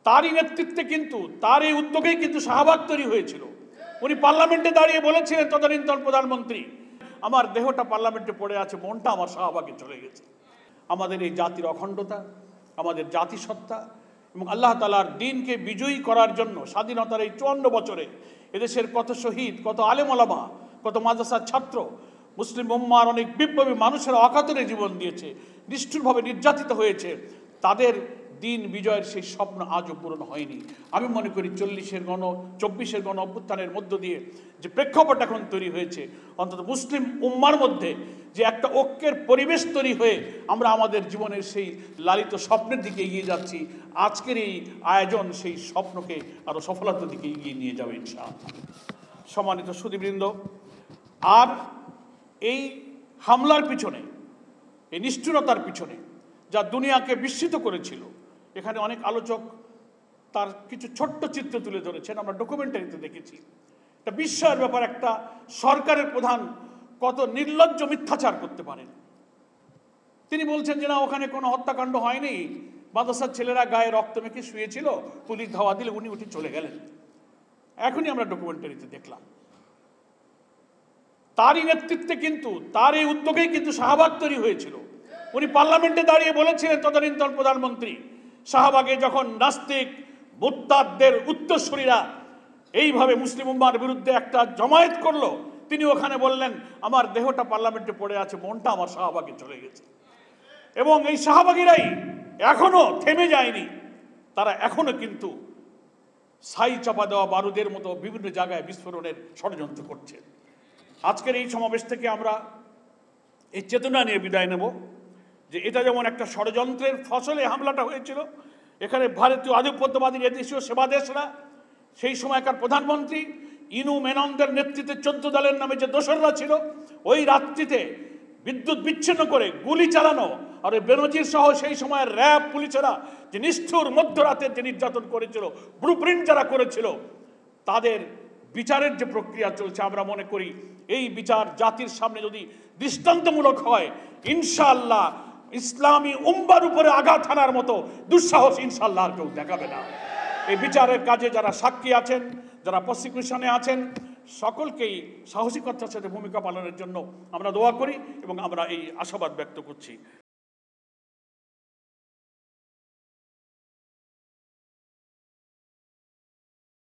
তারই নেতৃত্বে কিন্তু তার এই উদ্যোগেই কিন্তু শাহবাগ তৈরি হয়েছিল। উনি পার্লামেন্টে দাঁড়িয়ে বলেছিলেন তদানীন্তন প্রধানমন্ত্রী, আমার দেহটা পার্লামেন্টে পড়ে আছে, মনটা আমার শাহবাগে চলে গেছে। আমাদের এই জাতির অখণ্ডতা, আমাদের জাতিসত্তা এবং আল্লাহ তাআলার দ্বীনকে বিজয়ী করার জন্য স্বাধীনতার এই 54 বছরে এদেশের কত শহীদ, কত আলেম ওলামা, কত মাদ্রাসার ছাত্র, মুসলিম উম্মার অনেক বিপ্লবী মানুষের অকাতরে জীবন দিয়েছে, নিষ্ঠুরভাবে নির্যাতিত হয়েছে, তাদের দিন বিজয়ের সেই স্বপ্ন আজও পূরণ হয়নি। আমি মনে করি 24 গণ অভ্যুত্থানের মধ্য দিয়ে যে প্রেক্ষাপট এখন তৈরি হয়েছে, অন্তত মুসলিম উম্মার মধ্যে যে একটা ঐক্যের পরিবেশ তৈরি হয়ে আমরা আমাদের জীবনের সেই লালিত স্বপ্নের দিকে এগিয়ে যাচ্ছি, আজকের এই আয়োজন সেই স্বপ্নকে আরও সফলতার দিকে এগিয়ে নিয়ে যাবে ইনশাআল্লাহ। সম্মানিত সুধীবৃন্দ, আর এই হামলার পিছনে, এই নিষ্ঠুরতার পিছনে যা দুনিয়াকে বিস্মিত করেছিল, এখানে অনেক আলোচক তার কিছু ছোট্ট চিত্র তুলে ধরেছেন, আমরা ডকুমেন্টারিতে দেখেছি। এটা বিস্ময়ের ব্যাপার, একটা সরকারের প্রধান কত নির্লজ্জ মিথ্যাচার করতে পারেন। তিনি বলছেন যে না, ওখানে কোনো হত্যাকাণ্ড হয়নি, মাদ্রাসার ছেলেরা গায়ে রক্ত মেখে শুয়েছিল, পুলিশ ধাওয়া দিলে উনি উঠে চলে গেলেন। এখনই আমরা ডকুমেন্টারিতে দেখলাম তারই নেতৃত্বে কিন্তু তার এই উদ্যোগেই কিন্তু শাহবাগ তৈরি হয়েছিল। উনি পার্লামেন্টে দাঁড়িয়ে বলেছিলেন তদানীন্তন প্রধানমন্ত্রী, শাহবাগে যখন নাস্তিক মুরতাদদের উত্তরসূরিরা এইভাবে মুসলিম উম্মার বিরুদ্ধে একটা জমায়েত করলো, তিনি ওখানে বললেন আমার দেহটা পার্লামেন্টে পড়ে আছে, মনটা আমার শাহবাগে চলে গেছে। এবং এই শাহবাগীরাই এখনো থেমে যায়নি, তারা এখনো কিন্তু ছাই চাপা দেওয়া বারুদের মতো বিভিন্ন জায়গায় বিস্ফোরণের ষড়যন্ত্র করছে। আজকের এই সমাবেশ থেকে আমরা এই চেতনা নিয়ে বিদায় নেব যে এটা যেমন একটা ষড়যন্ত্রের ফসলে হামলাটা হয়েছিল, এখানে ভারতীয় আধিপত্যবাদী এদেশীয় সেবাদেশরা, সেই সময়কার প্রধানমন্ত্রী ইনু মেননদের নেতৃত্বে 14 দলের নামে যে দোসররা ছিল, ওই রাত্রিতে বিদ্যুৎ বিচ্ছিন্ন করে গুলি চালানো, আর ওই বেনজির সহ সেই সময়ের র্যাব পুলিশেরা যে নিষ্ঠুর মধ্যরাতের যে নির্যাতন করেছিল, ব্লুপ্রিন্ট যারা করেছিল, তাদের বিচারের যে প্রক্রিয়া চলছে, আমরা মনে করি এই বিচার জাতির সামনে যদি দৃষ্টান্তমূলক হয়, ইনশাআল্লাহ ইসলামী উম্মার উপরে আঘাত হানার মতো দুঃসাহস ইনশাআল্লাহ আর কেউ দেখাবে না। এই বিচারের কাজে যারা সাক্ষী আছেন, যারা প্রসিকিউশনে আছেন, সকলকেই সাহসিকতার সাথে ভূমিকা পালনের জন্য আমরা দোয়া করি এবং আমরা এই আশাবাদ ব্যক্ত করছি।